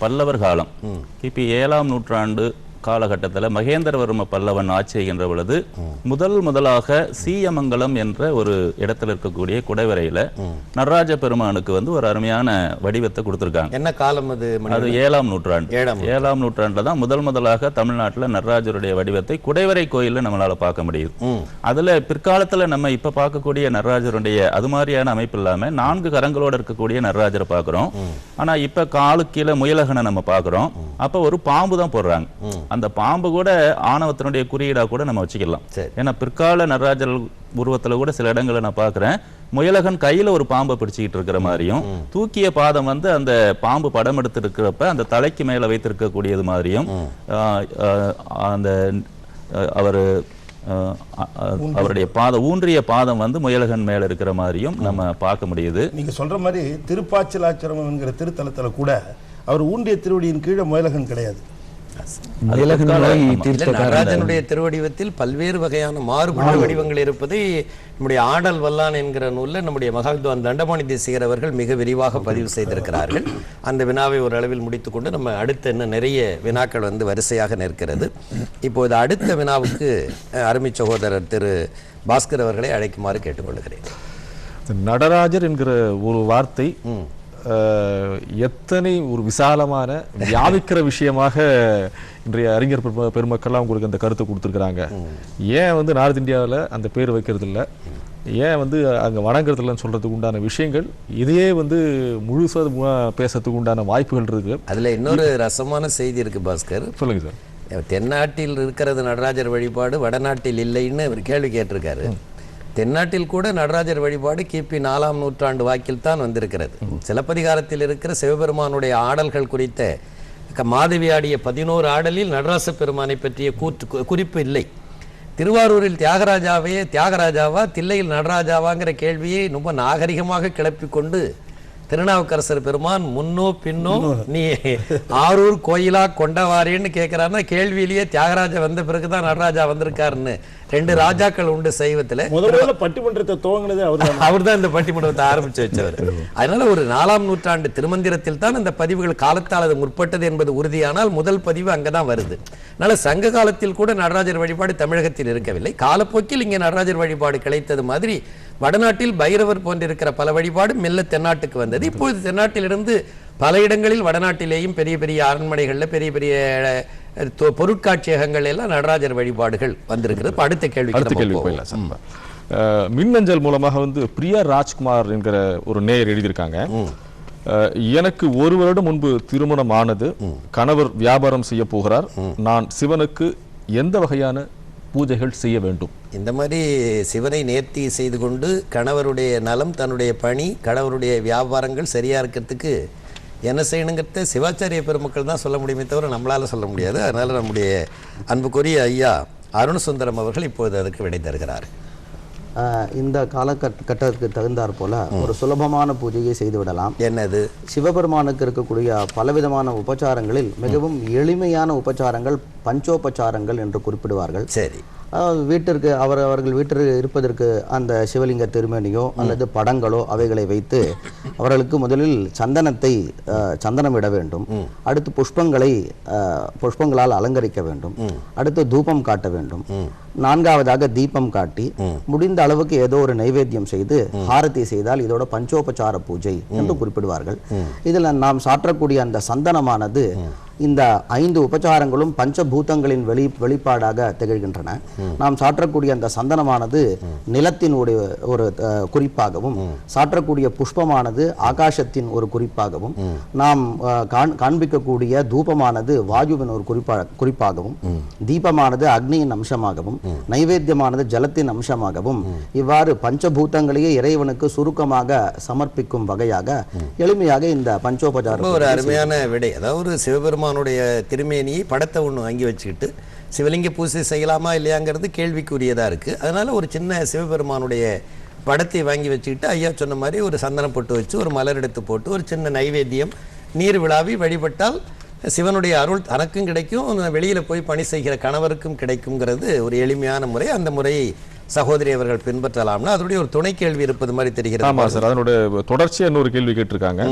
பல்லவர் காலம் கிபி 7ஆம் நூற்றாண்டு காலகட்டத்தில் மகேந்திரவர்ம பல்லவன் ஆட்சி செய்கின்ற பொழுது முதலாக சீயமங்கலம் என்ற ஒரு இடத்துல இருக்கக்கூடிய குடைவரையில நடராஜ பெருமானுக்கு ஒரு அருமையான வடிவத்தை கொடுத்திருக்காங்க. என்ன காலம் அது? அது 7ஆம் நூற்றாண்டு. 7ஆம் நூற்றாண்டுல தான் முதலாக தமிழ்நாட்டில் நடராஜருடைய வடிவத்தை குடைவரை கோயில்ல நம்மளால பார்க்க முடியுது. அதுல பிற்காலத்துல நம்ம இப்ப பார்க்கக்கூடிய நடராஜருடைய அது மாதிரியான அமைப்பு இல்லாம 4 கரங்களோட இருக்கக்கூடிய நடராஜரை பார்க்கிறோம். ஆனா இப்ப காலுக்கு கீழே முயலகனை நம்ம பார்க்கிறோம். அப்ப ஒரு பாம்பு தான் போடுறாங்க. அந்த பாம்பு கூட ஆணவத்தினுடைய குறியீடா கூட நம்ம வச்சுக்கலாம். ஏன்னா பிற்கால நடராஜர் உருவத்துல கூட சில இடங்களை நான் பார்க்கிறேன், முயலகன் கையில ஒரு பாம்பை பிடிச்சிக்கிட்டு இருக்கிற மாதிரியும், தூக்கிய பாதம் அந்த பாம்பு படம் எடுத்து இருக்கிறப்ப அந்த தலைக்கு மேல வைத்திருக்கக்கூடியது மாதிரியும், அந்த அவருடைய பாதம் ஊன்றிய பாதம் முயலகன் மேல இருக்கிற மாதிரியும் நம்ம பார்க்க முடியுது. நீங்க சொல்ற மாதிரி திருப்பாச்சலாச்சரம் என்கிற திருத்தலத்துல கூட அவர் ஊன்றிய திருவடியின் கீழே முயலகன் கிடையாது. நடராஜனுடைய திருவடிவத்தில் பல்வேறு வகையான மாறுபட்ட வடிவங்கள் இருப்பதை நம்முடைய ஆடல் வல்லான் என்கிற நூலில் நம்முடைய மகாவித்வான் தண்டபாணி தேசிகர் அவர்கள் மிக விரிவாக பதிவு செய்திருக்கிறார்கள். அந்த வினாவை ஒரு அளவில் முடித்துக்கொண்டு நம்ம அடுத்த இன்னும் நிறைய வினாக்கள் வரிசையாக நிற்கிறது. இப்போது அடுத்த வினாவுக்கு அருமை சகோதரர் திரு பாஸ்கர் அவர்களை அழைக்குமாறு கேட்டுக்கொள்கிறேன். நடராஜர் என்கிற ஒரு வார்த்தை எத்தனை ஒரு விசாலமான வியாபிக்கிற விஷயமாக இன்றைய அறிஞர் பெருமக்கள்லாம் உங்களுக்கு அந்த கருத்தை கொடுத்துருக்குறாங்க. ஏன் நார்த் இந்தியாவில் அந்த பேர் வைக்கிறது இல்லை, ஏன் அங்கே வணங்குறது இல்லைன்னு சொல்றதுக்கு உண்டான விஷயங்கள் இதையே முழுசா பேசுறதுக்கு உண்டான வாய்ப்புகள் இருக்கு. அதில் இன்னொரு ரசமான செய்தி இருக்கு பாஸ்கர். சொல்லுங்க சார். தென்னாட்டில் இருக்கிறது நடராஜர் வழிபாடு, வடநாட்டில் இல்லைன்னு ஒரு கேள்வி கேட்டிருக்காரு. தென்னாட்டில் கூட நடராஜர் வழிபாடு கிபி 4ஆம் நூற்றாண்டு வாக்கில் தான் வந்திருக்கிறது. சிலப்பதிகாரத்தில் இருக்கிற சிவபெருமானுடைய ஆடல்கள் குறித்த மாதவி ஆடிய 11 ஆடலில் நடராச பெருமானை பற்றிய குறிப்பு இல்லை. திருவாரூரில் தியாகராஜாவா தில்லையில் நடராஜாவாங்கிற கேள்வியை ரொம்ப நாகரிகமாக கிளப்பி கொண்டு திருநாவுக்கரசர் பெருமான் முன்னோ பின்னோ நீ ஆரூர் கோயிலா கொண்டவாரேன்னு கேட்கிறாருன்னா கேள்வியிலேயே தியாகராஜா வந்த பிறகுதான் நடராஜா வந்திருக்காருன்னு 2 ராஜாக்கள் உண்டு சைவத்துல. முதல்ல பட்டிமன்றத்தை துவங்கினது அவர் தான் இந்த பட்டிமன்றத்தை ஆரம்பிச்சு வச்சவர். அதனால ஒரு 4ஆம் நூற்றாண்டு திருமந்திரத்தில் தான் இந்த பதிவுகள் காலத்தால் அது முற்பட்டது என்பது உறுதியானால் முதல் பதிவு அங்கதான் வருது. அதனால சங்க காலத்தில் கூட நடராஜர் வழிபாடு தமிழகத்தில் இருக்கவில்லை. காலப்போக்கில் இங்கே நடராஜர் வழிபாடு கிடைத்தது மாதிரி வடநாட்டில் பைரவர் போன்றிருக்கிற பல வழிபாடு மெல்ல தென்னாட்டுக்கு வந்தது. இப்பொழுது தென்னாட்டிலிருந்து பல இடங்களில் வடநாட்டிலேயும் பெரிய பெரிய அரண்மனைகள்ல பெரிய பெரிய பொருட்காட்சியகங்கள் எல்லாம் நடராஜர் வழிபாடுகள் வந்திருக்கிறது. அடுத்த கேள்வி போயிடலாம். மின்னஞ்சல் மூலமாக பிரியா ராஜ்குமார் என்கிற ஒரு நேயர் எழுதியிருக்காங்க. எனக்கு 1 வருடம் முன்பு திருமணம் ஆனது. கணவர் வியாபாரம் செய்ய போகிறார். நான் சிவனுக்கு எந்த வகையான பூஜைகள் செய்ய வேண்டும்? இந்த மாதிரி சிவனை நேர்த்தி செய்து கொண்டு கணவருடைய நலம், தன்னுடைய பணி, கணவருடைய வியாபாரங்கள் சரியா இருக்கிறதுக்கு என்ன செய்யணுங்கிறத சிவாச்சாரிய பெருமக்கள் தான் சொல்ல முடியுமே தவிர நம்மளால சொல்ல முடியாது. அதனால நம்முடைய அன்புக்குரிய ஐயா அருண் சுந்தரம் அவர்கள் இப்போது அதுக்கு விடை தருகிறார். இந்த காலகட்டத்துக்கு தகுந்தாற் போல ஒரு சுலபமான பூஜையை செய்து விடலாம். என்னது? சிவபெருமானுக்கு இருக்கக்கூடிய பலவிதமான உபச்சாரங்களில் மிகவும் எளிமையான உபச்சாரங்கள் பஞ்சோபச்சாரங்கள் என்று குறிப்பிடுவார்கள். சரி. வீட்டிற்கு அவர்கள் வீட்டிற்கு இருப்பதற்கு அந்த சிவலிங்க திருமேனியோ அல்லது படங்களோ அவைகளை வைத்து அவர்களுக்கு முதலில் சந்தனம் இட வேண்டும். அடுத்து புஷ்பங்களால் அலங்கரிக்க வேண்டும். அடுத்து தூபம் காட்ட வேண்டும். 4ஆவதாக தீபம் காட்டி முடிந்த அளவுக்கு ஏதோ ஒரு நைவேத்தியம் செய்து ஹாரதி செய்தால் இதோட பஞ்சோபச்சார பூஜை என்று குறிப்பிடுவார்கள். இதில் நாம் சாற்றக்கூடிய அந்த சந்தனமானது இந்த 5 உபச்சாரங்களும் பஞ்சபூதங்களின் வெளிப்பாடாக திகழ்கின்றன. நாம் சாற்றக்கூடிய அந்த சந்தனமானது நிலத்தினுடைய ஒரு குறிப்பாகவும், சாற்றக்கூடிய புஷ்பமானது ஆகாசத்தின் ஒரு குறிப்பாகவும், நாம் காண்பிக்கக்கூடிய தூபமானது வாயுவின் ஒரு குறிப்பாகவும், தீபமானது அக்னியின் அம்சமாகவும், நைவேத்தியமானது ஜலத்தின் அம்சமாகவும், இவ்வாறு பஞ்சபூதங்களையே இறைவனுக்கு சுருக்கமாக சமர்ப்பிக்கும் வகையாக எளிமையாக இந்த பஞ்சோபச்சாரம் ஒரு அருமையான விடை. அதாவது சிவபெருமானுடைய திருமேனியை படத்தை ஒன்று வாங்கி வச்சுக்கிட்டு சிவலிங்க பூஜை செய்யலாமா இல்லையாங்கிறது கேள்விக்குரியதா இருக்கு. அதனால ஒரு சின்ன சிவபெருமானுடைய படத்தை வாங்கி வச்சுக்கிட்டு ஐயா சொன்ன மாதிரி ஒரு சந்தனம் போட்டு வச்சு ஒரு மலர் எடுத்து போட்டு ஒரு சின்ன நைவேத்தியம் நீர் விழாவி வழிபட்டால் சிவனுடைய அருள் தனக்கும் கிடைக்கும், வெளியில போய் பணி செய்கிற கணவருக்கும் கிடைக்குங்கிறது ஒரு எளிமையான முறை. அந்த முறையை சகோதரி அவர்கள் பின்பற்றலாம்னா அதனுடைய ஒரு துணை கேள்வி இருப்பது மாதிரி தெரிகிறது. ஆமா சார், அதனுடைய தொடர்ச்சியா இன்னொரு கேள்வி கேட்டிருக்காங்க.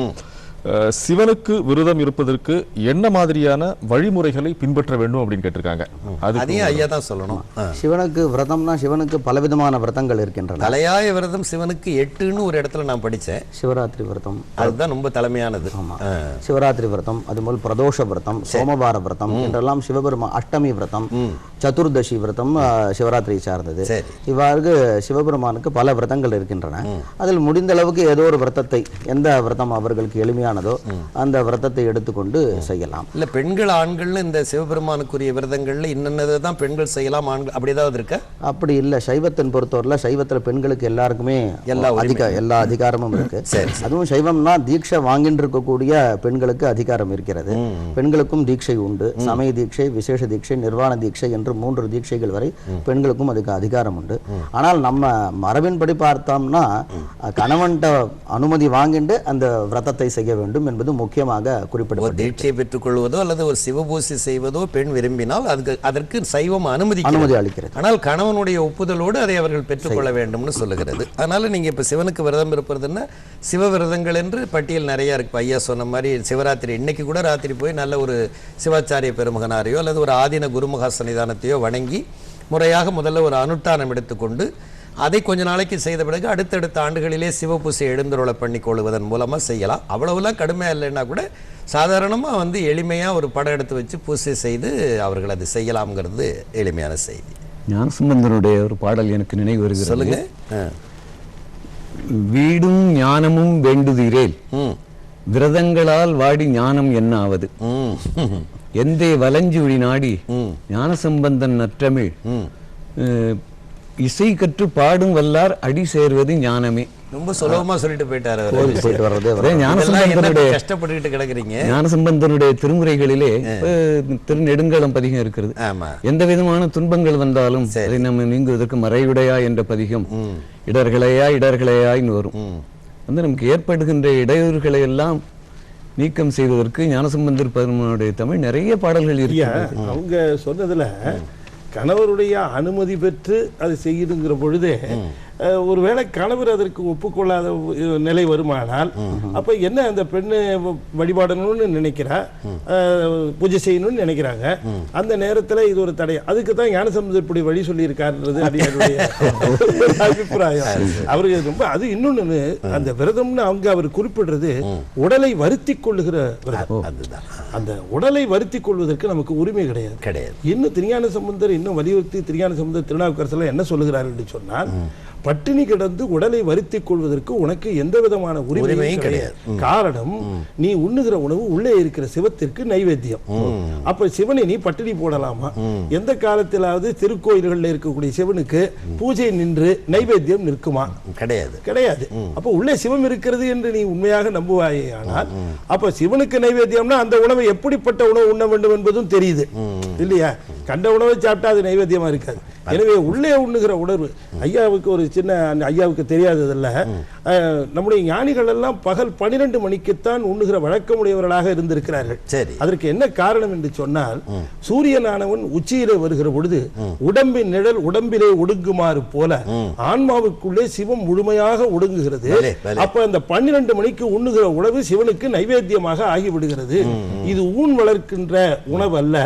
சிவனுக்கு விரதம் இருப்பதற்கு என்ன மாதிரியான வழிமுறைகளை பின்பற்ற வேண்டும் அப்படின்னு கேட்டிருக்காங்க. அதையும் ஐயா தான் சொல்லணும். சிவனுக்கு விரதம்னா சிவனுக்கு பலவிதமான விரதங்கள் இருக்கின்றன. தலையாய விரதம் சிவனுக்கு 8ன்னு ஒரு இடத்துல நான் படித்தேன். சிவராத்திரி விரதம் அதுதான் ரொம்ப தலைமையானது. சிவராத்திரி விரதம், அதுபோல் பிரதோஷ விரதம், சோமவார விரதம் என்றெல்லாம் சிவபெருமான், அஷ்டமி விரதம், சதுர்தசி விரதம் சிவராத்திரியை சார்ந்தது. இவ்வாறு சிவபெருமானுக்கு பல விரதங்கள் இருக்கின்றன. அதில் முடிந்த அளவுக்கு ஏதோ ஒரு விரதத்தை, எந்த விரதம் அவர்களுக்கு எளிமையானதோ அந்த விரதத்தை எடுத்துக்கொண்டு செய்யலாம். இல்ல பெண்கள் ஆண்கள்னு இந்த சிவபெருமானுக்குரிய விரதங்கள்ல இன்னது தான் பெண்கள் செய்யலாம், ஆண்கள் அப்படி ஏதாவது இருக்கா? அப்படி இல்லை. சைவத்தின் பொறுத்தவரையில் சைவத்தில் பெண்களுக்கு எல்லாருக்குமே எல்லா அதிகாரமும் இருக்கு. அதுவும் சைவம்னா தீட்சை வாங்கிட்டு இருக்கக்கூடிய பெண்களுக்கு அதிகாரம் இருக்கிறது. பெண்களுக்கும் தீட்சை உண்டு. சமய தீட்சை, விசேஷ தீட்சை, நிர்வாண தீட்சை என்று 3 தீட்சைகள் வரை பெண்களுக்கும் அதுக்கு அதிகாரம் உண்டு. ஆனால் நம்ம மரபின்படி பார்த்தோம்னா கணவன்கிட்ட அனுமதி வாங்கிட்டு அந்த விரதத்தை செய்ய வேண்டும் என்பது முக்கியமாக குறிப்பிடப்பட்டது. தீட்சை பெற்றுக் கொள்வதோ அல்லது ஒரு சிவபூசி செய்வதோ பெண் விரும்பினால் அதற்கு சைவம் அனுமதி அளிக்கிறது. ஆனால் கணவனுடைய ஒப்புதலோடு அதை அவர்கள் பெற்றுக்கொள்ள வேண்டும்னு சொல்லுகிறது. அதனால நீங்க இப்ப சிவனுக்கு விரதம் இருப்பதுன்னா சிவ விரதங்கள் என்று பட்டியல் நிறைய இருக்கு. ஐயா சொன்ன மாதிரி சிவராத்திரி இன்னைக்கு கூட ராத்திரி போய் நல்ல ஒரு சிவாச்சாரிய பெருமகனாரையோ அல்லது ஒரு ஆதீன குருமுக சன்னிதானத்தையோ வணங்கி முறையாக முதல்ல ஒரு அனுஷ்டானம் எடுத்துக்கொண்டு அதை கொஞ்ச நாளைக்கு செய்த பிறகு அடுத்தடுத்த ஆண்டுகளிலே சிவபூசை எழுந்தருளை பண்ணி கொள்வதன் மூலமாக செய்யலாம். அவ்வளவுலாம் கடுமையாக இல்லைன்னா கூட சாதாரணமாக எளிமையாக ஒரு படம் எடுத்து வச்சு பூசை செய்து அவர்கள் அது செய்யலாம்ங்கிறது எளிமையான செய்தி. ஞானசம்பந்தனுடைய ஒரு பாடல் எனக்கு நினைவு வருகிறது. சொல்லுங்க. வீடும் ஞானமும் வேண்டுதீரேல் விரதங்களால் வாடி ஞானம் என்ன ஆவது, எந்தே வலஞ்சுழி நாடி ஞானசம்பந்தன் நற்றமிழ் இசை கற்று பாடும் வல்லார் அடி சேர்வது ஞானமே. ரொம்ப சுலபமா சொல்லிட்டு போயிட்டாரு. கஷ்டப்பட்டு கிடக்குறீங்க. ஞானசம்பந்தனுடைய திருமுறைகளிலே திருநெடுங்கலம் பதிகம் இருக்கிறது. எந்த விதமான துன்பங்கள் வந்தாலும் அதை நம்ம நீங்குவதற்கு மறையுடையா என்ற பதிகம் இடர்களையாய்ன்னு வரும். நமக்கு ஏற்படுகின்ற இடையூறுகளை எல்லாம் நீக்கம் செய்வதற்கு ஞானசம்பந்தர் பெருமானுடைய தமிழ் நிறைய பாடல்கள் இருக்கு. அவங்க சொன்னதுல கணவருடைய அனுமதி பெற்று அது செய்யுதுங்கிற பொழுதே ஒருவேளை கணவர் அதற்கு ஒப்புக்கொள்ளாத நிலை வருமானால் அப்ப என்ன அந்த பெண்ணு வழிபாடணும்னு நினைக்கிறா, பூஜை செய்யணும்னு நினைக்கிறாங்க. அந்த நேரத்துல இது ஒரு தடை. அதுக்கு தான் ஞானசம்பந்தர் இப்படி வழி சொல்லி இருக்காருன்றது அடியாருடைய அபிப்பிராயம். அவருக்கு ரொம்ப அது இன்னொன்னு அந்த விரதம்னு அவங்க அவர் குறிப்பிடுறது உடலை வருத்தி கொள்ளுகிற விரதம். அதுதான் அந்த உடலை வருத்தி கொள்வதற்கு நமக்கு உரிமை கிடையாது. இன்னும் திருஞான சம்பந்தர் இன்னும் வலியுறுத்தி திருஞான சம்பந்தர் திருநாவுக்கரசர் என்ன சொல்லுகிறார் என்று சொன்னால், பட்டினி கிடந்து உடலை வருத்திக் கொள்வதற்கு உனக்கு எந்த விதமான உரிமையும் கிடையாது. காரணம், நீ உண்ணுகிற உணவு உள்ளே இருக்கிற சிவத்திற்கு நைவேத்தியம். அப்ப சிவனை நீ பட்டினி போடலாமா? எந்த காலத்திலாவது திருக்கோயில்களில் இருக்கக்கூடிய சிவனுக்கு பூஜை நின்று நைவேத்தியம் நிற்குமா? கிடையாது. அப்ப உள்ளே சிவம் இருக்கிறது என்று நீ உண்மையாக நம்புவாயே. ஆனால் அப்ப சிவனுக்கு நைவேத்தியம்னா அந்த உணவை எப்படிப்பட்ட உணவு உண்ண வேண்டும் என்பதும் தெரியுது இல்லையா? கண்ட உணவை சாப்பிட்டா அது நைவேத்தியமா இருக்காது. எனவே உள்ளே உண்ணுகிற உணர்வு ஐயாவுக்கு ஒரு சின்ன ஐயாவுக்கு தெரியாததில்ல. நம்முடைய ஞானிகள் எல்லாம் பகல் 12 மணிக்குத்தான் உண்ணுகிற வழக்கமுடையவர்களாக இருந்திருக்கிறார்கள். அதற்கு என்ன காரணம் என்று சொன்னால், சூரியனானவன் உச்சியிலே வருகிற பொழுது உடம்பின் நிழல் உடம்பிலே ஒடுங்குமாறு போல ஆன்மாவுக்குள்ளே சிவம் முழுமையாக ஒடுங்குகிறது. அப்ப அந்த 12 மணிக்கு உண்ணுகிற உணவு சிவனுக்கு நைவேத்தியமாக ஆகிவிடுகிறது. இது ஊன் வளர்க்கின்ற உணவு அல்ல,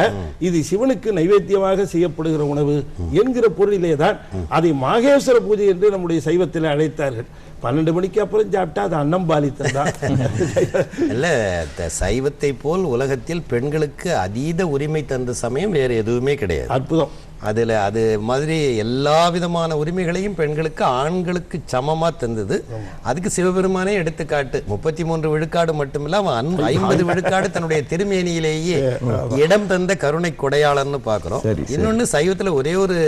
இது சிவனுக்கு நைவேத்தியமாக செய்யப்படுகிற உணவு என்கிற பொருளிலே தான் அதை மாகேஸ்வர பூஜை என்று நம்முடைய சைவத்தில் அழைத்தார்கள். 12 மணிக்கு அப்புறம் சாப்பிட்டா அது அன்னம்பாலித்தம் தான். இல்ல, சைவத்தை போல் உலகத்தில் பெண்களுக்கு அதீத உரிமை தந்த சமயம் வேறு எதுவுமே கிடையாது. அற்புதம். அதுல அது மாதிரி எல்லா விதமான உரிமைகளையும் பெண்களுக்கு ஆண்களுக்கு சமமா தந்தது. அதுக்கு சிவபெருமானே எடுத்துக்காட்டு. 33 விழுக்காடு மட்டுமில்ல, 50 விழுக்காடு தன்னுடைய திருமேனியிலேயே இடம் தந்த கருணை கொடையாளர்னு பாக்குறோம். இன்னொன்னு சைவத்துல ஒரே ஒரு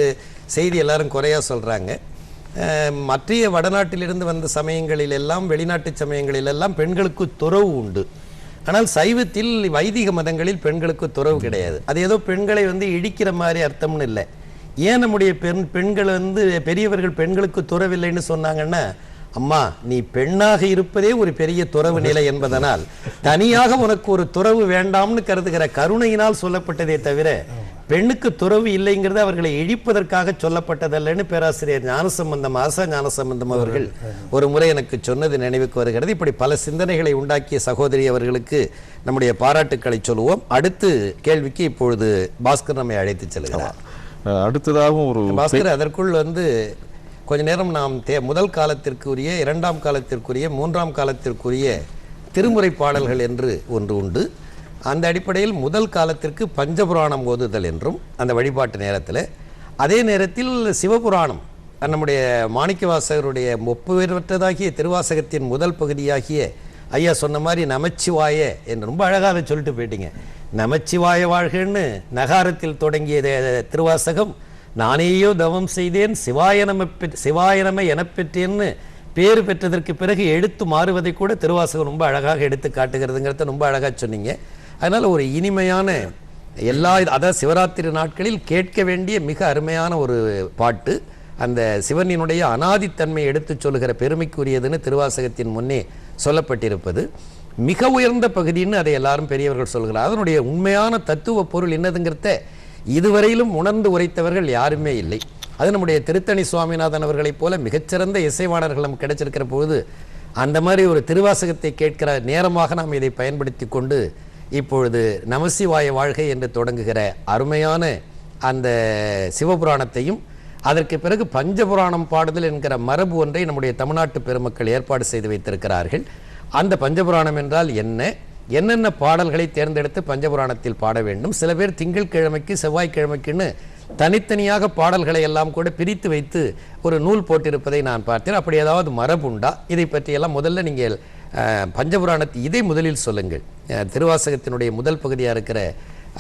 செய்தி எல்லாரும் குறையா சொல்றாங்க. மற்ற வடநாட்டிலிருந்து வந்த சமயங்களில் எல்லாம், வெளிநாட்டு சமயங்களில் எல்லாம் பெண்களுக்கு துறவு உண்டு. ஆனால் சைவத்தில் வைதிக மதங்களில் பெண்களுக்கு துறவு கிடையாது. அது ஏதோ பெண்களை இடிக்கிற மாதிரி அர்த்தம்னு இல்லை. ஏன் நம்முடைய பெண்கள் பெரியவர்கள் பெண்களுக்கு துறவில்லைன்னு சொன்னாங்கன்னா, அம்மா நீ பெண்ணாக இருப்பதே ஒரு பெரிய துறவு நிலை என்பதனால் தனியாக உனக்கு ஒரு துறவு வேண்டாம்னு கருதுகிற கருணையினால் சொல்லப்பட்டதே தவிர பெண்ணுக்கு துறவு இல்லைங்கிறது அவர்களை இழிப்பதற்காக சொல்லப்பட்டதல்லன்னு பேராசிரியர் ஞானசம்பந்தம், ஆசா ஞானசம்பந்தம் அவர்கள் ஒரு முறை எனக்கு சொன்னது நினைவுக்கு வருகிறது. இப்படி பல சிந்தனைகளை உண்டாக்கிய சகோதரி அவர்களுக்கு நம்முடைய பாராட்டுக்களை சொல்லுவோம். அடுத்து கேள்விக்கு இப்பொழுது பாஸ்கர் நம்மை அழைத்து செல்கிறார். அடுத்ததாகவும் ஒரு பாஸ்கர், அதற்குள் கொஞ்ச நேரம் நாம் முதல் காலத்திற்குரிய, இரண்டாம் காலத்திற்குரிய, மூன்றாம் காலத்திற்குரிய திருமுறை பாடல்கள் என்று ஒன்று உண்டு. அந்த அடிப்படையில் முதல் காலத்திற்கு பஞ்சபுராணம் ஓதுதல் என்றும் அந்த வழிபாட்டு நேரத்தில், அதே நேரத்தில் சிவபுராணம் நம்முடைய மாணிக்கவாசகருடைய ஒப்புவற்றதாகிய திருவாசகத்தின் முதல் பகுதியாகிய ஐயா சொன்ன மாதிரி நமச்சிவாய என்று ரொம்ப அழகாக சொல்லிட்டு போயிட்டீங்க. நமச்சிவாய வாழ்கன்னு நகாரத்தில் தொடங்கிய திருவாசகம் நானேயோ தவம் செய்தேன் சிவாயனமை எனப்பெற்றேன்னு பேறு பெற்றதற்கு பிறகு எடுத்து மாறுவதை கூட திருவாசகம் ரொம்ப அழகாக எடுத்து காட்டுகிறதுங்கிறத ரொம்ப அழகாக சொன்னீங்க. அதனால் ஒரு இனிமையான அதாவது சிவராத்திரி நாட்களில் கேட்க வேண்டிய மிக அருமையான ஒரு பாட்டு. அந்த சிவனினுடைய அனாதித்தன்மையை எடுத்து சொல்லுகிற பெருமைக்குரியதுன்னு திருவாசகத்தின் முன்னே சொல்லப்பட்டிருப்பது மிக உயர்ந்த பகுதின்னு அதை எல்லாரும் பெரியவர்கள் சொல்கிறார். அதனுடைய உண்மையான தத்துவ பொருள் என்னதுங்கிறத இதுவரையிலும் உணர்ந்து உரைத்தவர்கள் யாருமே இல்லை. அது நம்முடைய திருத்தணி சுவாமிநாதன் அவர்களைப் போல மிகச்சிறந்த இசைவாணர்கள் நமக்கு கிடைச்சிருக்கிற பொழுது அந்த மாதிரி ஒரு திருவாசகத்தை கேட்கிற நேரமாக நாம் இதை பயன்படுத்தி கொண்டு இப்பொழுது நமசிவாய வாழ்கை என்று தொடங்குகிற அருமையான அந்த சிவபுராணத்தையும் அதற்கு பிறகு பஞ்சபுராணம் பாடுதல் என்கிற மரபு ஒன்றை நம்முடைய தமிழ்நாட்டு பெருமக்கள் ஏற்பாடு செய்து வைத்திருக்கிறார்கள். அந்த பஞ்சபுராணம் என்றால் என்னென்ன பாடல்களை தேர்ந்தெடுத்து பஞ்சபுராணத்தில் பாட வேண்டும். சில பேர் திங்கட்கிழமைக்கு செவ்வாய்க்கிழமைக்குன்னு தனித்தனியாக பாடல்களை எல்லாம் கூட பிரித்து வைத்து ஒரு நூல் போட்டிருப்பதை நான் பார்த்தேன். அப்படி ஏதாவது மரபுண்டா? இதை பற்றியெல்லாம் முதல்ல நீங்கள் பஞ்சபுராணத்தை இதை முதலில் சொல்லுங்கள். திருவாசகத்தினுடைய முதல் பகுதியாக இருக்கிற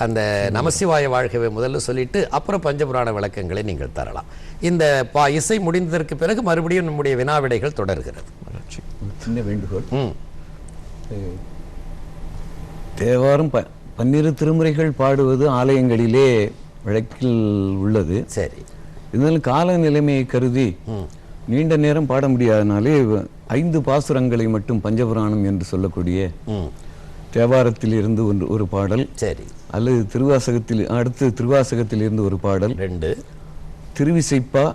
அந்த நமசிவாய வாழ்கை முதல்ல சொல்லிட்டு அப்புறம் பஞ்சபுராண விளக்கங்களை நீங்கள் தரலாம். இந்த இசை முடிந்ததற்கு பிறகு மறுபடியும் நம்முடைய வினாவிடைகள் தொடர்கிறது. சின்ன வேண்டுகோள், தேவாரம் 12 திருமுறைகள் பாடுவது ஆலயங்களிலே வழக்கில் உள்ளது. சரி, இருந்தாலும் கால நிலைமையை கருதி நீண்ட நேரம் பாட முடியாதனாலே 5 பாசுரங்களை மட்டும் பஞ்சபுராணம் என்று சொல்லக்கூடிய தேவாரத்தில் இருந்து ஒரு பாடல், சரி, அல்லது அடுத்து திருவாசகத்தில் இருந்து ஒரு பாடல், 2 திருவிசைப்பா,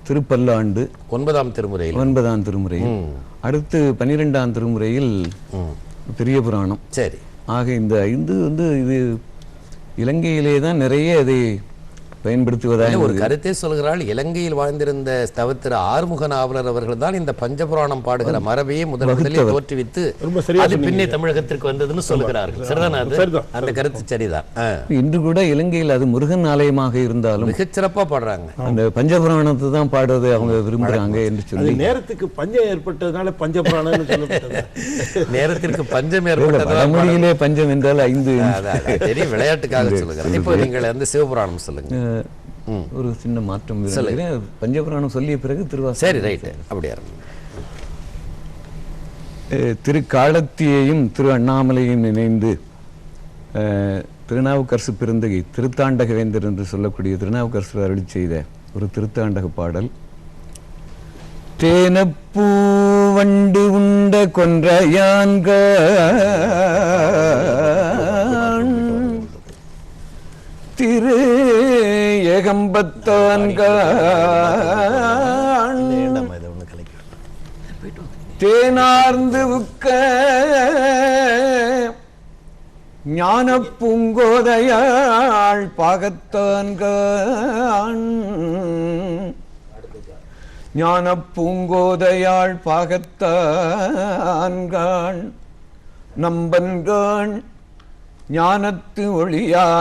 திருப்பல்லாண்டு 9ஆம் திருமுறையில், அடுத்து 12ஆம் திருமுறையில் பெரிய புராணம். சரி, ஆக இந்த 5 இது இலங்கையிலே தான் நிறைய அதை பயன்படுத்துவதாக ஒரு கருத்தை சொல்கிறாள். இலங்கையில் வாழ்ந்திருந்த தவத்திரு ஆறுமுக நாவலர் அவர்கள் தான் இந்த பஞ்சபுராணம் பாடுகிற மரபையே முதலில் தோற்றுவித்து அது பின்னே தமிழகத்திற்கு வந்ததுன்னு சொல்லுகிறார்கள். சரிதான், அந்த கருத்து சரிதான். இன்று கூட இலங்கையில் அது முருகன் ஆலயமாக இருந்தாலும் மிகச்சிறப்பா பாடுறாங்க. அந்த பஞ்சபுராணத்தை தான் பாடுறது அவங்க விரும்புறாங்க என்று சொல்லி நேரத்துக்கு பஞ்சம் ஏற்பட்டதுனால பஞ்சபுராணம் சொல்லப்பட்டது. நேரத்திற்கு பஞ்சம் ஏற்பட்டது. மொழியிலே பஞ்சம் என்றால் 5 தெரியும், விளையாட்டுக்காக சொல்லுங்க. இப்போ நீங்கள் வந்து சிவபுராணம் சொல்லுங்க. ஒரு சின்ன மாற்றம் பஞ்சபுராணம் சொல்லிய பிறகு திருவாசகம். சரி, ரைட், அப்படியா. திருக்காலத்தியையும் திரு அண்ணாமலையும் இணைந்து திருநாவுக்கரசு பெருந்தகை திருத்தாண்டகவேந்தர் என்று சொல்லக்கூடிய திருநாவுக்கரசு அருளி செய்த ஒரு திருத்தாண்டக பாடல். தேனப்பூ வண்டு உண்ட கொன்றையான்க திரு ஏகம்பத்தான்கான் தேனார்ந்து உக்க ஞான பூங்கோதையாள் பாகத்தான்கான் ஞான பூங்கோதையாள் பாகத்தான்கான் நம்பன்கான் ஞானத்து ஒளியானான்கான்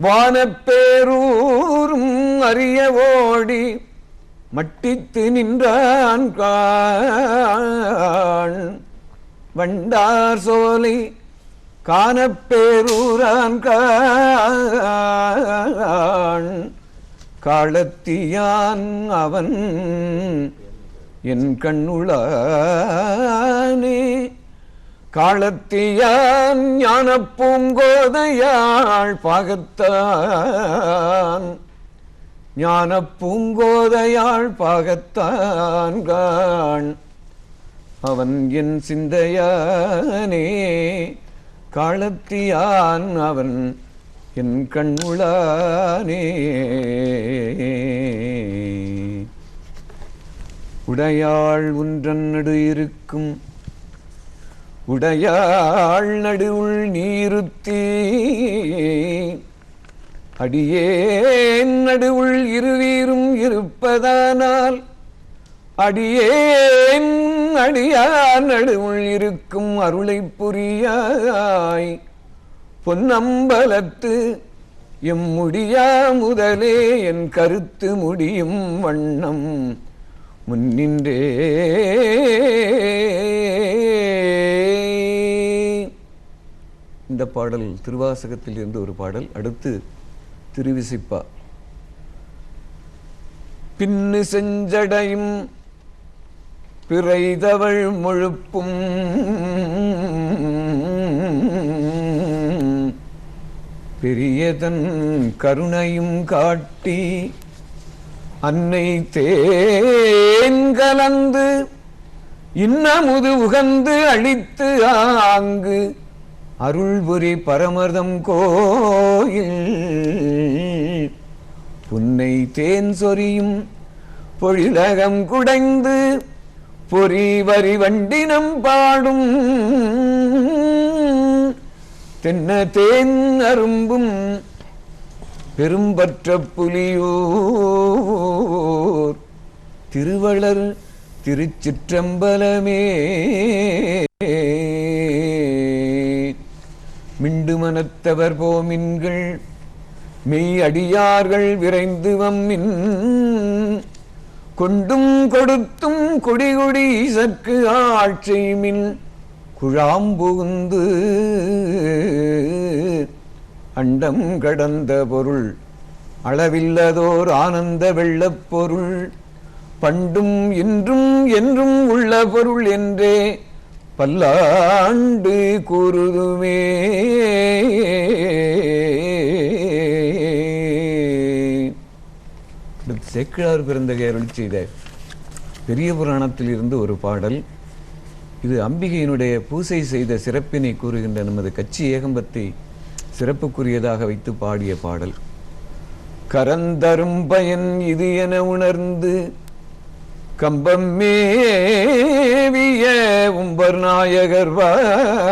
வானப்பேரூரும் அறிய ஓடி மட்டித்து நின்றான்கான் வண்டார் சோலை காணப்பேரூரான்கான் காலத்தியான் அவன் என் கண்ணுளானே காலத்தியான் ஞான பூங்கோதையாள் பாகத்தான் ஞான பூங்கோதையாள் பாகத்தான் கான் அவன் என் சிந்தையானே, காலத்தியான் அவன் என் கண்ணுளானே. உடையாள் ஒன்றன் நடு இருக்கும், உடையாள் நடுவுள் நீருத்தி, அடியேன் நடுவுள் இருவீரும் இருப்பதானால், அடியேன் அடியார் நடுவுள் இருக்கும் அருளை புரியாய். பொன்னம்பலத்து எம் முடியா முதலே என் கருத்து முடியும் வண்ணம் முன்னின்றே. இந்த பாடல் திருவாசகத்தில் இருந்து ஒரு பாடல். அடுத்து திருவிசிப்பா. பின்னு செஞ்சடையும் பிறைதவள் முழுப்பும், பெரியதன் கருணையும் காட்டி, அன்னை தேன் கலந்து இன்னமுது உகந்து அளித்து ஆங்கு அருள்புரி பரமர்தம் கோயில். புன்னை தேன் சொரியும் பொழிலகம் குடைந்து பொறி வரி வண்டினம் பாடும், தென்ன தேன் அரும்பும் பெரும்பற்ற புலியூர் திருவளர் திருச்சிற்றம்பலமே. மிண்டு மனத்தவர் போமின்கள் மெய் அடியார்கள் விரைந்து வம்மின், கொண்டும் கொடுத்தும் கொடிகொடி சற்கு ஆட்சிமின் குழாம்புகுந்து, அண்டம் கடந்த பொருள் அளவில்லதோர் ஆனந்த வெள்ளப் பொருள், பண்டும் இன்றும் என்றும் உள்ள பொருள் என்றே பல்லாண்டு கூறுதுமே. சேக்கிழார் பெருந்தகை அருளி செய்த பெரிய புராணத்தில் இருந்து ஒரு பாடல். இது அம்பிகையினுடைய பூசை செய்த சிறப்பினை கூறுகின்ற நமது கச்சி ஏகம்பத்தை சிறப்புக்குரியதாக வைத்து பாடிய பாடல். கரந்தரும் பயன் இது என உணர்ந்து கம்பம் மேவிய உம்பர் நாயகர்வால்,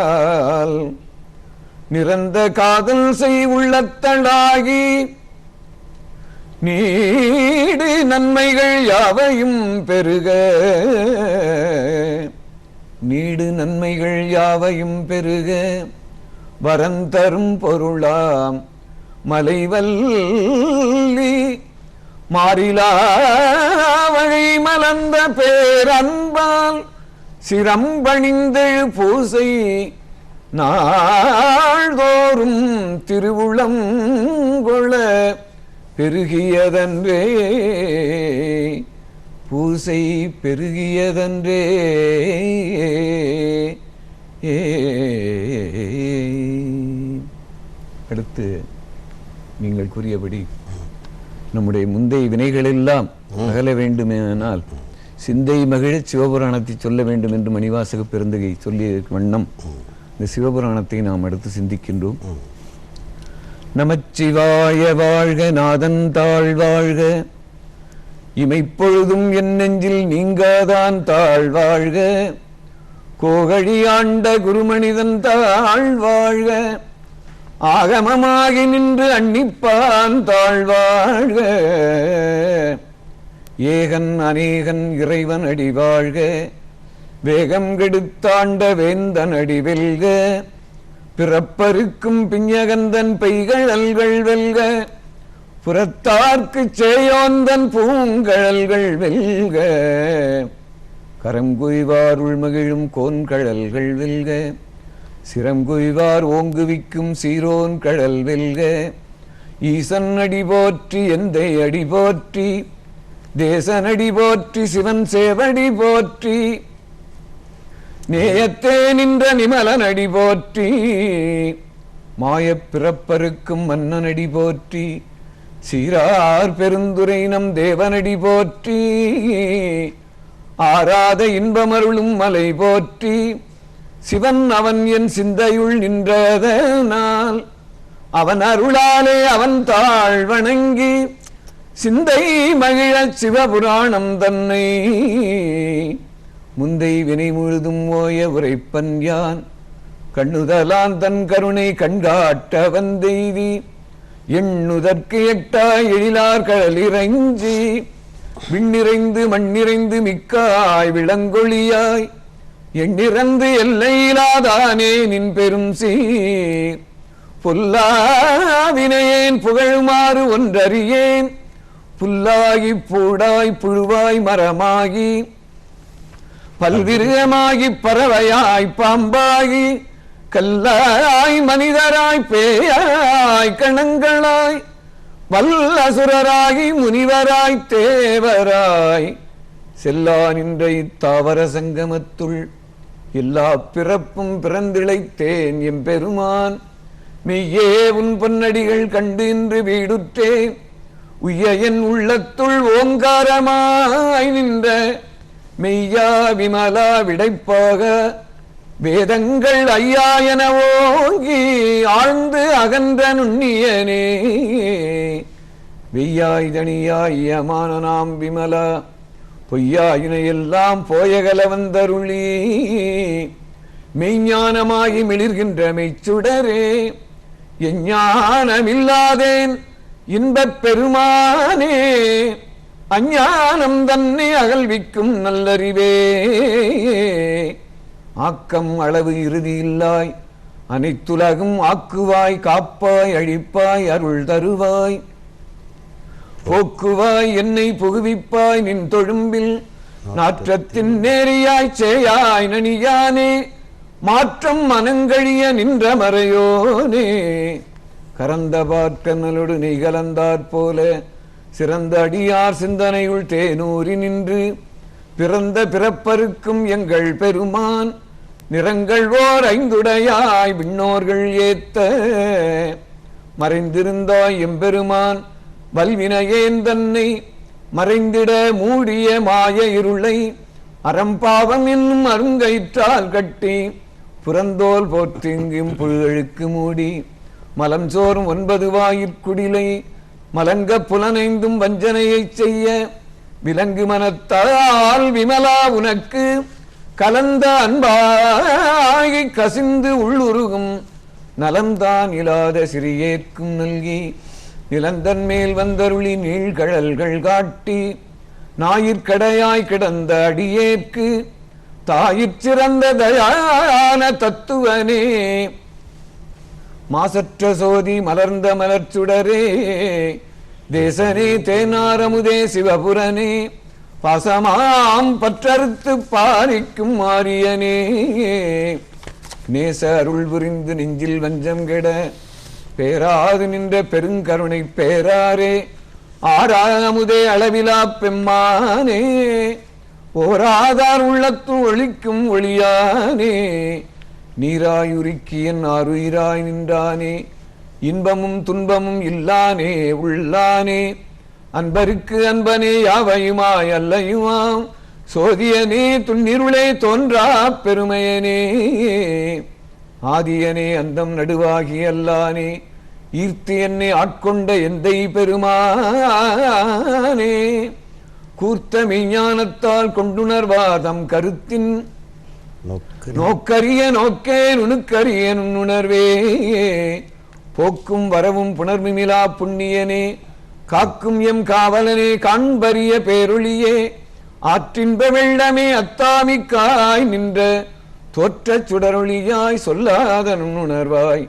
நிறந்த காதல் செய் உள்ளத்தளாகி நீடு நன்மைகள் யாவையும் பெருக, நீடு நன்மைகள் யாவையும் பெருக, வரந்தரும் பொருளாம் மலைவல்லி, மாறிலா வழி மலர்ந்த பேரன்பால் சிரம்பணிந்தெழு பூசை நாள்தோறும் திருவுளம் கொள பெருகியதன்றே, பூசை பெருகியதன்றே. அடுத்து நீங்கள் கூறியபடி நம்முடைய முந்தைய வினைகளெல்லாம் அகல வேண்டுமானால் சிந்தை மகிழ சிவபுராணத்தை சொல்ல வேண்டும் என்று மணிவாசக பெருந்தகை சொல்லிய வண்ணம் இந்த சிவபுராணத்தை நாம் அடுத்து சிந்திக்கின்றோம். நமச்சிவாய வாழ்க, நாதன் தாழ்வாழ்க, இமைப்பொழுதும் என் நெஞ்சில் நீங்காதான் தாழ்வாழ்க, கோகழி ஆண்ட குருமனிதன் தாழ்வாழ்க, ஆகமமாகி நின்று அன்னிப்பான் தாழ்வாழ்க, ஏகன் அநேகன் இறைவன் அடி வாழ்க, வேகம் கெடுத்தாண்ட வேந்தன் அடி வெல்க, பிறப்பருக்கும் பிஞகந்தன் பெய்கழல்கள் வெல்க, புறத்தார்க்கு சேயோந்தன் பூங்கழல்கள் வெல்க, கரங்குய்வார் உள்மகிழும் கோன்கழல்கள் வெல்க, சிரங்குய்வார் ஓங்குவிக்கும் சீரோன் கழல் வெல்க, ஈசன் அடி போற்றி எந்தை அடி போற்றி, தேசன் அடி போற்றி, சிவன் சேவடி போற்றி, நேயத்தே நின்ற நிமலன் அடி போற்றி, மாயப் பிறப்பருக்கும் மன்னன் அடி போற்றி, சீரார் பெருந்துரை நம் தேவனடி போற்றி, ஆராத இன்பமருளும் மலை போற்றி சிவன் அவன் என் சிந்தையுள் நின்றதனால் அவன் அருளாலே அவன் தாழ் வணங்கி சிந்தை மகிழ சிவபுராணம் தன்னை முந்தை வினை முழுதும் ஓய உரைப்பன் யான் கண்ணுதலான் தன் கருணை கண்காட்ட வந்தெய்தி எண்ணுதற்கு எட்டாய் எழிலார் கடலிறைஞ்சி விண்ணிறைந்து மண்ணிறைந்து மிக்காய் விளங்கொழியாய் எண்ணிறந்து எல்லையிலாதானே நின் பெரும் சீர் பொல்லாவினையேன் புகழுமாறு ஒன்றறியேன் புல்லாகி பூடாய் புழுவாய் மரமாகி பல்விருகமாகி பறவையாய் பாம்பாகி கல்லாய் மனிதராய் பேயாய் கணங்களாய் வல்லசுரராகி முனிவராய் தேவராய் செல்லா நின்ற இத்தாவர சங்கமத்துள் எல்லா பிறப்பும் பிறந்திழைத்தேன் எம்பெருமான் மெய்யே உன் பொன்னடிகள் கண்டு இன்று வீடுற்றேன் உய்ய என் உள்ளத்துள் ஓங்காரமாய் நின்ற மெய்யா விமலா விடைப்பாக வேதங்கள் ஐயா என ஓங்கி ஆழ்ந்து அகன்ற நுண்ணியனே வெய்யாய் தனியாய் யமான நாம் விமலா பொய்யாயினையெல்லாம் போயகல வந்தருளி மெய்ஞானமாகி மிளிர்கின்ற மெய்ச்சுடரே எஞ்ஞானமில்லாதேன் இன்பப் பெருமானே அஞ்ஞானம் தன்னை அகல்விக்கும் நல்லறிவே ஆக்கம் அளவு இறுதியில்லாய் அனைத்துலகும் ஆக்குவாய் காப்பாய் அழிப்பாய் அருள் தருவாய் போக்குவாய் என்னை புகுவிப்பாய் நின் தொழும்பில் நாற்றத்தின் நேரியாய் சேயாய் நனியானே மாற்றம் மனங்கழிய நின்ற மறையோனே கரந்த பார்க்கனலோடு நெய் கலந்தாற் போல சிறந்த அடியார் சிந்தனையுள் தேனூரி நின்று பிறந்த பிறப்பருக்கும் எங்கள் பெருமான் நிறங்கள் ஓர் ஐந்துடையாய் விண்ணோர்கள் ஏத்த மறைந்திருந்தாய் எம்பெருமான் வல்வினையேன் தன்னை மறைந்திட மூடிய மாய இருளை அறம்பாவம் என்னும் அருங்கயிற்றால் கட்டி புறந்தோல் போற்றிங்கும் புழுகளுக்கு மூடி மலம் சோறும் 9 வாயிற்குடிலை மலங்க புலனைந்தும் வஞ்சனையைச் செய்ய விலங்கு மனத்தால் விமலா உனக்கு கலந்த அன்பாகி கசிந்து உள்ளுருகும் நலம்தான் இல்லாத சிறியேற்கும் நல்கி நிலந்தன் மேல் வந்தருளி நீழ்கழல்கள் காட்டி ஞாயிற்கடையாய் கிடந்த அடியேற்கு தாயிற் சிறந்த தயான தத்துவனே மாசற்ற சோதி மலர்ந்த மலர்ச்சுடரே தேசனே தேனாரமுதே சிவபுரனே பாசமாம் பற்றறுத்து பாரிக்கும் மாரியனே நேச அருள் புரிந்து நெஞ்சில் வஞ்சம் கெட பேராது நின்ற பெருங்கருணை பேராரே ஆறாமுதே அளவிலா பெம்மானே ஓராதார் உள்ளத்து ஒளிக்கும் ஒளியானே நீராயுருக்கியன் ஆறுயிராய் நின்றானே இன்பமும் துன்பமும் இல்லானே உள்ளானே அன்பருக்கு அன்பனே யாவையுமாய் அல்லையுமாம் சோதியனே துன்னிருளே தோன்றா பெருமையனே ஆதியனே அந்தம் நடுவாகி அல்லானே ஈர்த்து என்னை ஆட்கொண்ட எந்தை பெருமானே கூர்த்த மெய்ஞானத்தால் கொண்டுணர்வாதம் கருத்தின் நோக்கரிய நோக்கே நுணுக்கரிய நுண்ணுணர்வே போக்கும் வரவும் புணர்மிமிலா புண்ணியனே காக்கும் எம் காவலனே காண்பரிய பேரொளியே ஆற்றின்ப வெள்ளமே அத்தாமிக்காய் நின்ற தோற்ற சுடரொளியாய் சொல்லாத நுண்ணுணர்வாய்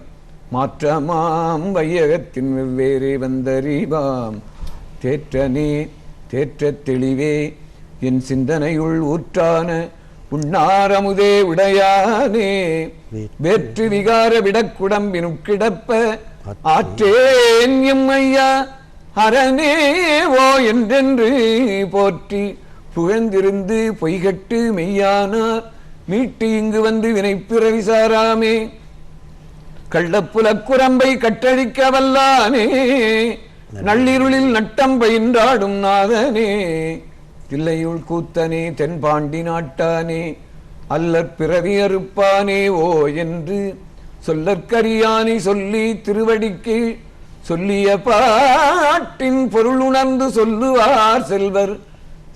மாற்றமாம் வையகத்தின் வெவ்வேறே வந்தறிவாம் தேற்றனே தேற்ற தெளிவே என் சிந்தனையுள் ஊற்றான உண்ணாரமுதே உடையானே வேற்று விகார விடக்குடம்பினுட் கிடப்ப ஆற்றேன் எம் ஐயா அரணே ஓ என்றென்று போற்றி புகழ்ந்திருந்து பொய்கட்டு மெய்யானார் மீட்டு இங்கு வந்து வினைப்பிறவி சாராமே கள்ளப்புலக்குரம்பை கட்டழிக்க வல்லானே நள்ளிருளில் நட்டம் பயின்றாடும் நாதனே தில்லையுள் கூத்தனே தென்பாண்டி நாட்டானே அல்லற் பிறவி அறுப்பானே ஓ என்று சொல்லற்கரியானை சொல்லி திருவடிக்கு சொல்லிய பாட்டின் பொருள் உணர்ந்து சொல்லுவார் செல்வர்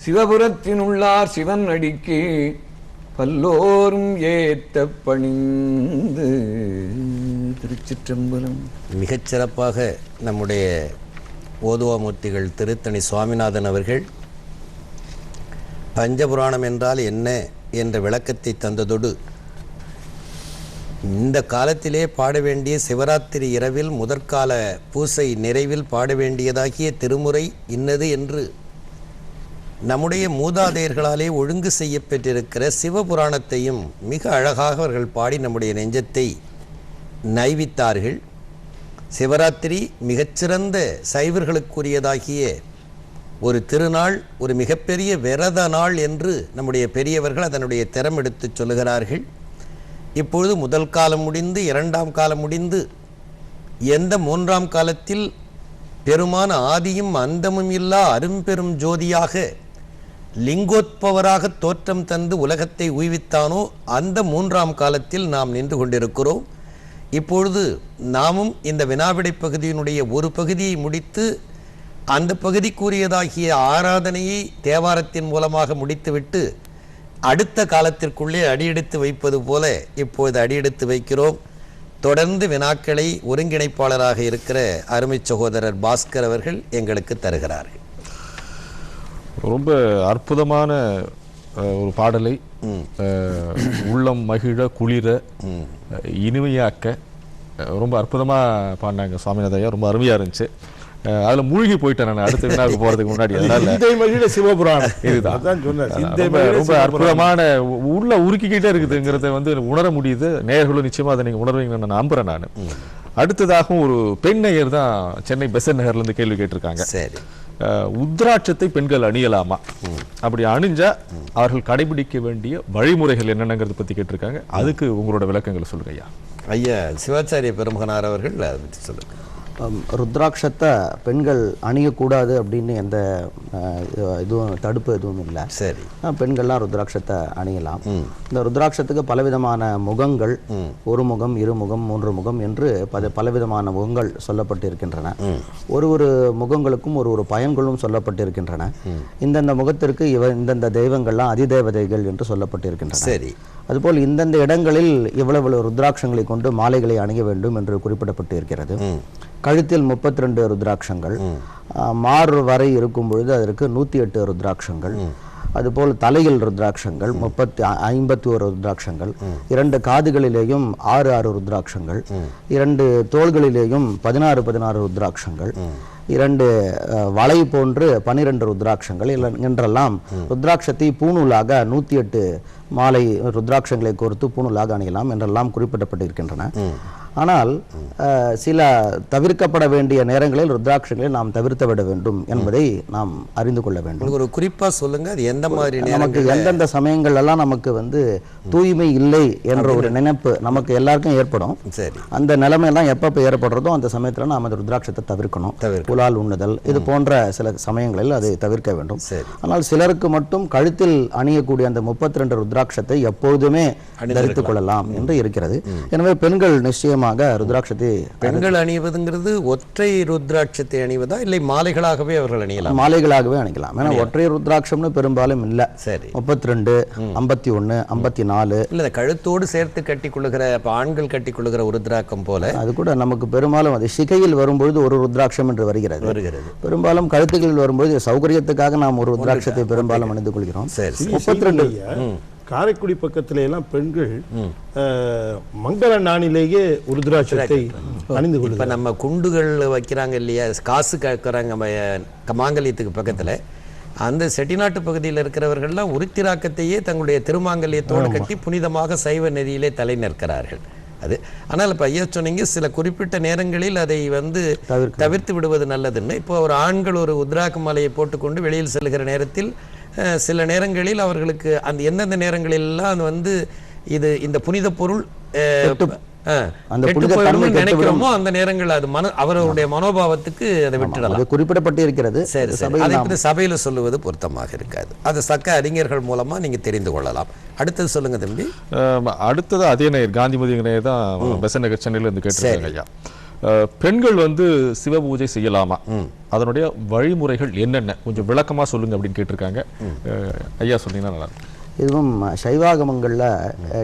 சிவபுரத்தினுள்ளார் சிவன் அடிக்கு பல்லோரும் ஏத்த பணிந்து. திருச்சிற்றம்பலம். மிகச்சிறப்பாக நம்முடைய ஓதுவாமூர்த்திகள் திருத்தணி சுவாமிநாதன் அவர்கள் பஞ்சபுராணம் என்றால் என்ன என்ற விளக்கத்தை தந்ததோடு இந்த காலத்திலே பாட வேண்டிய சிவராத்திரி இரவில் முதற்கால பூசை நிறைவில் பாட வேண்டியதாகிய திருமுறை இன்னது என்று நம்முடைய மூதாதையர்களாலே ஒழுங்கு செய்யப்பெற்றிருக்கிற சிவபுராணத்தையும் மிக அழகாக அவர்கள் பாடி நம்முடைய நெஞ்சத்தை நைவித்தார்கள். சிவராத்திரி மிகச்சிறந்த சைவர்களுக்குரியதாகிய ஒரு திருநாள், ஒரு மிகப்பெரிய விரத நாள் என்று நம்முடைய பெரியவர்கள் அதனுடைய திறம் எடுத்து சொல்லுகிறார்கள். இப்பொழுது முதல் காலம் முடிந்து இரண்டாம் காலம் முடிந்து எந்த மூன்றாம் காலத்தில் பெருமான ஆதியும் அந்தமும் இல்லா அரும்பெரும் ஜோதியாக லிங்கோத்பவராக தோற்றம் தந்து உலகத்தை உய்வித்தானோ அந்த மூன்றாம் காலத்தில் நாம் நின்று கொண்டிருக்கிறோம். இப்பொழுது நாமும் இந்த வினாவிடை பகுதியினுடைய ஒரு பகுதியை முடித்து அந்த பகுதிக்குரியதாகிய ஆராதனையை தேவாரத்தின் மூலமாக முடித்துவிட்டு அடுத்த காலத்திற்குள்ளே அடியெடுத்து வைப்பது போல இப்பொழுது அடியெடுத்து வைக்கிறோம். தொடர்ந்து வினாக்களை ஒருங்கிணைப்பாளராக இருக்கிற அருமை சகோதரர் பாஸ்கர் அவர்கள் எங்களுக்கு தருகிறார்கள். ரொம்ப அற்புதமான ஒரு பாடலை உள்ளம் மகிழ குளிர இனிமையாக்க ரொம்ப அற்புதமா பாடினாங்க சுவாமிநாதையா. ரொம்ப அருமையா இருந்துச்சு. அதுல மூழ்கி போயிட்டேன் நான் அடுத்த வினாவுக்கு போறதுக்கு முன்னாடி. அதனால சிவபுராணம் இதுதான் ரொம்ப அற்புதமான உள்ள உருக்கிக்கிட்டே இருக்குதுங்கிறத வந்து உணர முடியுது. நேயர்களும் நிச்சயமா அதை நீங்க உணர்வீங்கன்னு நான் நம்புறேன். நான் அடுத்ததாகவும் ஒரு பெண் நேயர் தான் சென்னை பெசன்ட் நகர்ல இருந்து கேள்வி கேட்டிருக்காங்க. சரி, உத்ராட்சத்தை பெண்கள் அணியலாமா, அப்படி அணிஞ்சா அவர்கள் கடைபிடிக்க வேண்டிய வழிமுறைகள் என்னென்னங்கிறத பத்தி கேட்டிருக்காங்க. அதுக்கு உங்களோட விளக்கங்களை சொல்லுங்க ஐயா. ஐயா சிவாச்சாரிய பெருமகனார் அவர்கள் அதை பற்றி சொல்லுங்க. ருத்ராட்சத்தை பெண்கள் அணியக்கூடாது அப்படின்னு எந்த இதுவும் தடுப்பு எதுவும் இல்லை. சரி, பெண்கள்லாம் ருத்ராட்சத்தை அணியலாம். இந்த ருத்ராட்சத்துக்கு பலவிதமான முகங்கள், ஒரு முகம், இரு முகம், மூன்று முகம் என்று பலவிதமான முகங்கள் சொல்லப்பட்டிருக்கின்றன. ஒரு முகங்களுக்கும் ஒரு பயன்களும் சொல்லப்பட்டிருக்கின்றன. இந்தந்த முகத்திற்கு இந்தந்த தெய்வங்கள்லாம் அதிதேவதைகள் என்று சொல்லப்பட்டிருக்கின்றன. சரி, அதுபோல் இந்தந்த இடங்களில் இவ்வளவு ருத்ராட்சங்களை கொண்டு மாலைகளை அணிய வேண்டும் என்று குறிப்பிடப்பட்டு இருக்கிறது. கழுத்தில் 32 ருத்ராட்சங்கள், மாறு வரை இருக்கும் பொழுது அதற்கு 108 ருத்ராட்சங்கள், அதுபோல் தலையில் ருத்ராட்சங்கள் 51 ருத்ராட்சங்கள், 2 காதுகளிலேயும் 6 ருத்ராட்சங்கள், 2 தோள்களிலேயும் 16 ருத்ராட்சங்கள், 2 வளை போன்று 12 ருத்ராட்சங்கள் என்றெல்லாம் ருத்ராட்சத்தை பூணூலாக 108 மாலை ருத்ராட்சங்களை கோர்த்து பூணூலாக அணியலாம் என்றெல்லாம் குறிப்பிடப்பட்டிருக்கின்றன. ஆனால் சில தவிர்க்கப்பட வேண்டிய நேரங்களில் ருத்ராட்சங்களை நாம் தவிர்த்து விட வேண்டும் என்பதை நாம் அறிந்து கொள்ள வேண்டும். ஒரு குறிப்பா சொல்லுங்க, அது எந்த மாதிரி நமக்கு எந்தெந்த சமயங்கள் எல்லாம் நமக்கு வந்து தூய்மை இல்லை என்ற ஒரு நினைப்பு நமக்கு எல்லாருக்கும் ஏற்படும். சரி, அந்த நிலைமையெல்லாம் எப்பப்ப ஏற்படுறதோ அந்த சமயத்துல நாம் அந்த ருத்ராட்சத்தை தவிர்க்கணும். புலால் உண்ணுதல் இது போன்ற சில சமயங்களில் அதை தவிர்க்க வேண்டும். ஆனால் சிலருக்கு மட்டும் கழுத்தில் அணியக்கூடிய அந்த 32 ருத்ராட்சத்தை எப்பொழுதுமே தரித்துக் கொள்ளலாம் என்று இருக்கிறது. எனவே பெண்கள் நிச்சயம் ருத்ராட்சத்தை பெண்கள் அணிவதுங்கிறது ஒற்றை ருத்ராட்சத்தை அணிவதா இல்லை மாலைகளாகவே அவர்கள் அணியலாம்? மாலைகளாகவே அணிக்கலாம். ஏன்னா ஒற்றை ருத்ராட்சம்னு பெரும்பாலும் இல்ல. சரி, 32, 51, 54 இல்ல கழுத்தோடு சேர்த்து கட்டி கொள்ளுகிற ஆண்கள் கட்டி கொள்ளுகிற ஒரு ருத்ராக்கம் போல அது கூட நமக்கு பெரும்பாலும் அது சிகையில் வரும்பொழுது ஒரு ருத்ராட்சம் என்று வருகிறது. பெரும்பாலும் கழுத்துகளில் வரும்போது சௌகரியத்துக்காக நாம் ஒரு ருத்ராட்சத்தை பெரும்பாலும் அணிந்து கொள்கிறோம். 32 காரைக்குடி பக்கத்துல எல்லாம் பெண்கள் மங்கள நாணிலேயே ருத்ராட்சத்தை அணிந்து கொள்ளும். இப்ப நம்ம குண்டுகள் வைக்கிறாங்க இல்லையா, காசு கேட்கறாங்க மாங்கல்யத்துக்கு பக்கத்துல, அந்த செட்டிநாட்டு பகுதியில் இருக்கிறவர்கள்லாம் உருத்திராக்கத்தையே தங்களுடைய திருமாங்கல்யத்தோடு கட்டி புனிதமாக சைவ நெறியிலே தலை நிற்கிறார்கள். அது ஆனால் இப்போ ஐயா சொன்னீங்க சில குறிப்பிட்ட நேரங்களில் அதை வந்து தவிர்த்து விடுவது நல்லதுன்னு. இப்போ ஒரு ஆண்கள் ஒரு உத்ராக்க மாலையை போட்டுக்கொண்டு வெளியில் செல்கிற நேரத்தில் சில நேரங்களில் அவர்களுக்கு அந்த எந்தெந்த நேரங்களெல்லாம் வந்து இது இந்த புனித பொருள் அந்த கெட்டு புனித போயிடும்னு தன்மை நினைக்கிறோமோ அந்த நேரங்கள் அது அவருடைய மனோபாவத்துக்கு அதை விட்டுடலாம். அது குறிப்பிடப்பட்டு இருக்கிறது. சரி சரி, அதை பற்றி சபையில சொல்லுவது பொருத்தமாக இருக்காது. அது சக்க அறிஞர்கள் மூலமா நீங்க தெரிந்து கொள்ளலாம். அடுத்தது சொல்லுங்க தம்பி. அடுத்தது அதே நேயர் காந்திமதி நேயர் தான் பெசன் நகர் சென்னையில இருந்து கேட்டிருக்காங்க ஐயா. பெண்கள் வந்து சிவ பூஜை செய்யலாமா, அதனுடைய வழிமுறைகள் என்னென்ன கொஞ்சம் விளக்கமா சொல்லுங்க அப்படின்னு கேட்டிருக்காங்க. ஐயா சொன்னீங்கன்னா நல்லா இருக்கும். இதுவும் சைவாகமங்களில்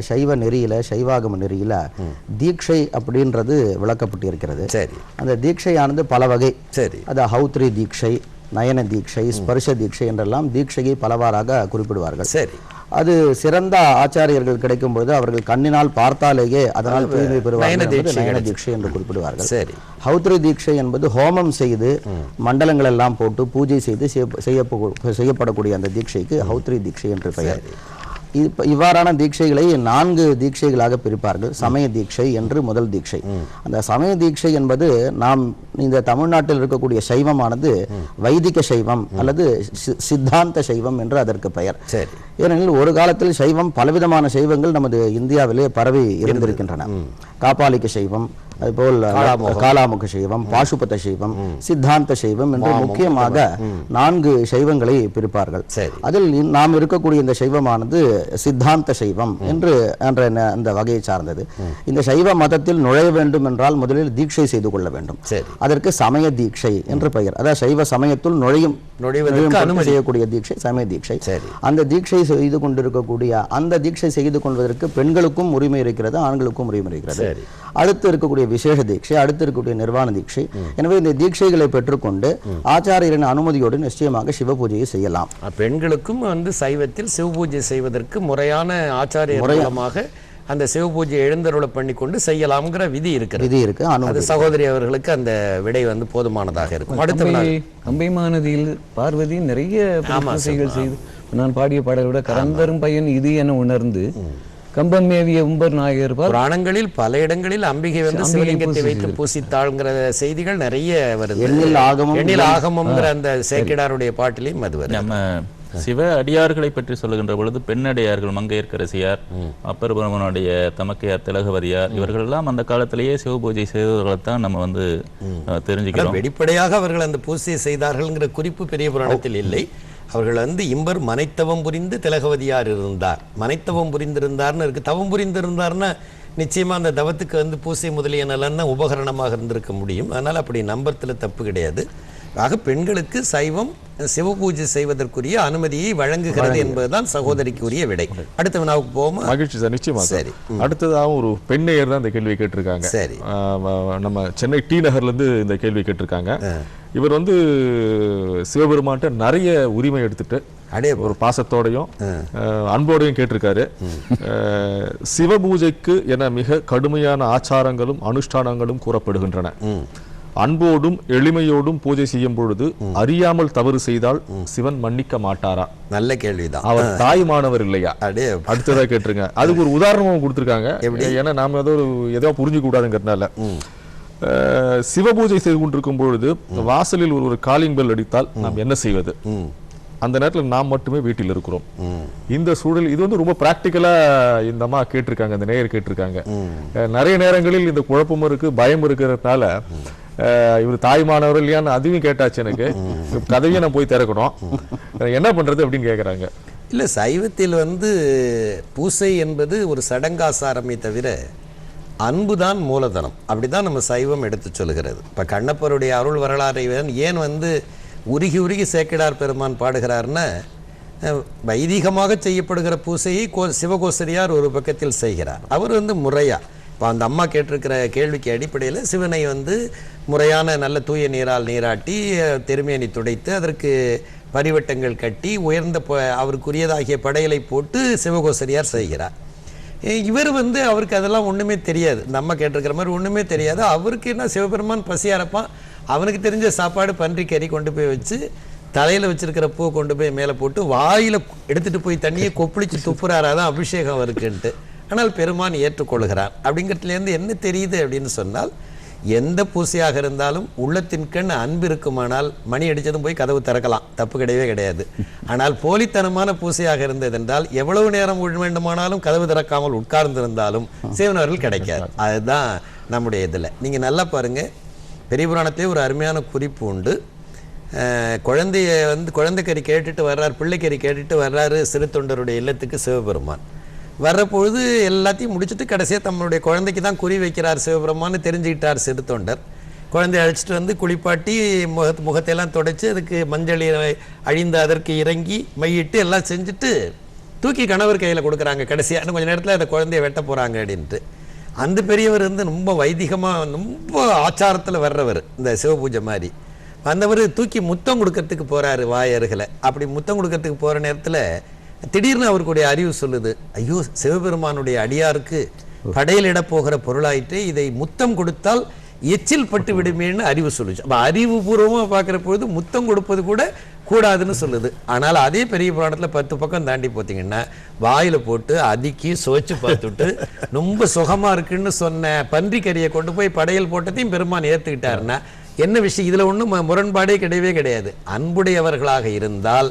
சைவ நெறியில் சைவாகம நெறியில் தீட்சை அப்படின்றது விளக்கப்பட்டு இருக்கிறது. சரி. அந்த தீட்சையானது பல வகை. சரி. அது ஹௌத்ரி தீட்சை, நயன தீட்சை, ஸ்பர்ஷ தீட்சை என்றெல்லாம் தீட்சையை பலவாறாக குறிப்பிடுவார்கள். சரி. அது சிறந்த ஆச்சாரியர்கள் கிடைக்கும் பொழுது அவர்கள் கண்ணினால் பார்த்தாலேயே அதனால் தூய்மை பெறுவார்கள். நயன தீட்சை என்று குறிப்பிடுவார்கள். சரி. ஹௌத்ரி தீட்சை என்பது ஹோமம் செய்து மண்டலங்கள் எல்லாம் போட்டு பூஜை செய்து செய்யப்படக்கூடிய அந்த தீட்சைக்கு ஹௌத்ரி தீட்சை என்று பெயர். இவ்வாறான தீட்சைகளை 4 தீட்சைகளாக பிரிப்பார்கள். சமய தீட்சை என்று முதல் தீட்சை. அந்த சமய தீட்சை என்பது நாம் இந்த தமிழ்நாட்டில் இருக்கக்கூடிய சைவமானது வைதிக சைவம் அல்லது சித்தாந்த சைவம் என்று அதற்கு பெயர். ஏனெனில் ஒரு காலத்தில் சைவம் பலவிதமான சைவங்கள் நமது இந்தியாவிலே பரவி இருந்திருக்கின்றன. காபாலிக சைவம், அதுபோல் காலாமுக சைவம், பாசுபத சைவம், சித்தாந்த சைவம் என்று முக்கியமாக 4 சைவங்களை பிரிப்பார்கள். அதில் நாம் இருக்கக்கூடிய இந்த சைவமானது சித்தாந்த சைவம் என்று அந்த வகையை சார்ந்தது. இந்த சைவ மதத்தில் நுழைய வேண்டும் என்றால் முதலில் தீட்சை செய்து கொள்ள வேண்டும். அதற்கு சமய தீட்சை என்று பெயர். அதாவது சைவ சமயத்துள் நுழைவதற்கு செய்யக்கூடிய தீட்சை சமய தீட்சை. அந்த தீட்சை செய்து கொண்டிருக்கக்கூடிய அந்த தீட்சை செய்து கொள்வதற்கு பெண்களுக்கும் உரிமை இருக்கிறது, ஆண்களுக்கும் உரிமை இருக்கிறது. அடுத்து இருக்கக்கூடிய விசேஷ தீட்சை, அடுத்து இருக்கக்கூடிய நிர்வாண தீட்சை. எனவே இந்த தீட்சைகளை பெற்றுக்கொண்டு ஆச்சாரியரின் அனுமதியோடு நிச்சயமாக சிவ பூஜையை செய்யலாம். பெண்களுக்கும் சைவத்தில் சிவ பூஜை செய்வதற்கு முறையான ஆச்சாரியர் மூலமாக அந்த சிவ பூஜை எழுந்தருளை பண்ணி கொண்டு செய்யலாம்ங்கிற விதி இருக்கு. அது சகோதரி அவர்களுக்கு அந்த விடை போதுமானதாக இருக்கும். அடுத்த அம்பைமானதியில் பார்வதி நிறைய பூஜைகள் செய்து நான் பாடிய பாடலோட கரந்தரும் பையன் இது என உணர்ந்து கம்பம் மேவிய உம்பர் நாயகர் புராணங்களில் பல இடங்களில் அம்பிகை சிவலிங்கத்தை வைத்து பூசித்தாள்ங்கிற செய்திகள் நிறைய வருது. எண்ணில் ஆகமம்ங்கிற அந்த சேக்கிடாருடைய பாட்டிலையும் அது வருது. நம்ம சிவ அடியார்களை பற்றி சொல்லுகின்ற பொழுது பெண் அடியார்கள் மங்கையர்க்கரசியார், அப்பர் பிரம்மனுடைய தமக்கையார் திலகவதியார், இவர்கள் எல்லாம் அந்த காலத்திலேயே சிவ பூஜை செய்தவர்களைத்தான் நம்ம தெரிஞ்சுக்கிறோம். வெளிப்படையாக அவர்கள் அந்த பூஜையை செய்தார்கள்ங்கிற குறிப்பு பெரிய புராணத்தில் இல்லை. அவர்கள் இம்பர் மனைத்தவம் புரிந்து திலகவதியார் இருந்தார், மனைத்தவம் புரிந்திருந்தார்னு இருக்கு. தவம் புரிந்திருந்தார்னா நிச்சயமா அந்த தவத்துக்கு பூசை முதலிய நலன்னா உபகரணமாக இருந்திருக்க முடியும். அதனால அப்படி நம்புறதுல தப்பு கிடையாது. ஆக பெண்களுக்கு சைவம் சிவ பூஜை செய்வதற்குரிய அனுமதியை வழங்குகிறது என்பதுதான் சகோதரிக்குரிய விடை. அடுத்த வினாவுக்கு போவோமா? மகிழ்ச்சி சார், நிச்சயமா. சரி, அடுத்ததாக ஒரு பெண்ணையர் தான் இந்த கேள்வியை கேட்டிருக்காங்க. சரி, நம்ம சென்னை டி நகர்ல இருந்து இந்த கேள்வி கேட்டிருக்காங்க. இவர் சிவபெருமான்ட்ட நிறைய உரிமை எடுத்துட்டு ஒரு பாசத்தோடையும் அன்போடையும் கேட்டிருக்காரு. சிவ பூஜைக்கு என மிக கடுமையான ஆச்சாரங்களும் அனுஷ்டானங்களும் கூறப்படுகின்றன. அன்போடும் எளிமையோடும் பூஜை செய்யும் பொழுது அறியாமல் தவறு செய்தால் சிவன் மன்னிக்க மாட்டாரா? நல்ல கேள்விதான். அவர் தாய்மானவர் இல்லையா? அடுத்ததா கேட்டிருங்க. அதுக்கு ஒரு உதாரணமும் கொடுத்திருக்காங்க. ஏன்னா நாம ஏதோ புரிஞ்சுக்க கூடாதுங்கிறதுனால சிவ பூஜை செய்து கொண்டிருக்கும் பொழுது வாசலில் ஒரு காலிங் பெல் அடித்தால் நாம் என்ன செய்வது? அந்த நேரத்தில் நாம் மட்டுமே வீட்டில் இருக்கிறோம். இந்த சூழல் இது ரொம்ப பிராக்டிக்கலா இந்த அம்மா கேட்டிருக்காங்க, இந்த நேயர் கேட்டிருக்காங்க. நிறைய நேரங்களில் இந்த குழப்பமும் இருக்கு, பயம் இருக்கிறதுனால இவர் தாய்மானவர் இல்லையான்னு அதுவும் கேட்டாச்சு. எனக்கு கதவையும் நான் போய் திறக்கணும், என்ன பண்றது அப்படின்னு கேட்குறாங்க. இல்லை, சைவத்தில் பூசை என்பது ஒரு சடங்காசாரமே தவிர அன்புதான் மூலதனம். அப்படிதான் நம்ம சைவம் எடுத்து சொல்லுகிறது. இப்போ கண்ணப்பருடைய அருள் வரலாறை ஏன் உருகி உருகி சேக்கிடார் பெருமான் பாடுகிறார்னா, வைதிகமாக செய்யப்படுகிற பூசையை சிவகோசரியார் ஒரு பக்கத்தில் செய்கிறார். அவர் முறையா இப்போ அந்த அம்மா கேட்டிருக்கிற கேள்விக்கு அடிப்படையில் சிவனை முறையான நல்ல தூய நீரால் நீராட்டி திருமேனி துடைத்து அதற்கு பரிவட்டங்கள் கட்டி உயர்ந்த அவருக்குரியதாகிய படையலை போட்டு சிவகோசரியார் செய்கிறார். இவர் அவருக்கு அதெல்லாம் ஒன்றுமே தெரியாது. இந்த அம்மா கேட்டிருக்கிற மாதிரி ஒன்றுமே தெரியாது. அவருக்கு என்ன, சிவபெருமான் பசியாரப்பான், அவனுக்கு தெரிஞ்ச சாப்பாடு பன்றி கறி கொண்டு போய் வச்சு தலையில் வச்சிருக்கிற பூ கொண்டு போய் மேலே போட்டு வாயில் எடுத்துகிட்டு போய் தண்ணியை கொப்பளிச்சு துப்புறாராதான் அபிஷேகம் இருக்குன்ட்டு. ஆனால் பெருமான் ஏற்றுக்கொள்கிறார். அப்படிங்கிறதுலேருந்து என்ன தெரியுது அப்படின்னு சொன்னால், எந்த பூசையாக இருந்தாலும் உள்ளத்தின் கண் அன்பு இருக்குமானால் மணி அடித்ததும் போய் கதவு திறக்கலாம், தப்பு கிடையவே கிடையாது. ஆனால் போலித்தனமான பூசையாக இருந்ததென்றால் எவ்வளவு நேரம் வேண்டுமானாலும் கதவு திறக்காமல் உட்கார்ந்திருந்தாலும் சேவனவர்கள் கிடைக்காது. அதுதான் நம்முடைய இதில். நீங்கள் நல்லா பாருங்கள், பெரிய புராணத்திலே ஒரு அருமையான குறிப்பு உண்டு. குழந்தைய குழந்தைக்கறி கேட்டுட்டு வர்றார், பிள்ளைக்கறி கேட்டுட்டு வர்றாரு சிறு தொண்டருடைய இல்லத்துக்கு சிவபெருமான். வர்றபொழுது எல்லாத்தையும் முடிச்சுட்டு கடைசியாக தம்முடைய குழந்தைக்கு தான் குறி வைக்கிறார் சிவபெருமான்னு தெரிஞ்சுக்கிட்டார் சிறு தொண்டர். குழந்தைய அழைச்சிட்டு வந்து குளிப்பாட்டி முகத்தையெல்லாம் துடைச்சி அதுக்கு மஞ்சள் அழிந்து அதற்கு இறங்கி மையிட்டு எல்லாம் செஞ்சுட்டு தூக்கி கணவர் கையில் கொடுக்குறாங்க. கடைசியாக இன்னும் கொஞ்சம் நேரத்தில் அந்த குழந்தைய வெட்ட போகிறாங்க அப்படின்ட்டு. அந்த பெரியவர் ரொம்ப வைதிகமாக ரொம்ப ஆச்சாரத்தில் வர்றவர், இந்த சிவபூஜை மாதிரி வந்தவர் தூக்கி முத்தம் கொடுக்கறதுக்கு போகிறாரு வாயருகளை. அப்படி முத்தம் கொடுக்கறதுக்கு போகிற நேரத்தில் திடீர்னு அவருடைய அறிவு சொல்லுது, ஐயோ சிவபெருமானுடைய அடியாருக்கு படையலிட போகிற பொருளாயிட்டு இதை முத்தம் கொடுத்தால் எச்சில் பட்டு விடுமேன்னு அறிவு சொல்லுச்சு. அப்போ அறிவுபூர்வமாக பார்க்குற பொழுது முத்தம் கொடுப்பது கூட கூடாதுன்னு சொல்லுது. ஆனால் அதே பெரிய புராணத்தில் 10 பக்கம் தாண்டி போத்தீங்கன்னா வாயில் போட்டு அதுக்கி சுவைச்சு பார்த்துட்டு ரொம்ப சுகமாக இருக்குன்னு சொன்ன பன்றிக்கறியை கொண்டு போய் படையல் போட்டதையும் பெருமான் ஏற்றுக்கிட்டாருன்னா என்ன விஷயம்? இதில் ஒன்றும் முரண்பாடே கிடையவே கிடையாது. அன்புடையவர்களாக இருந்தால்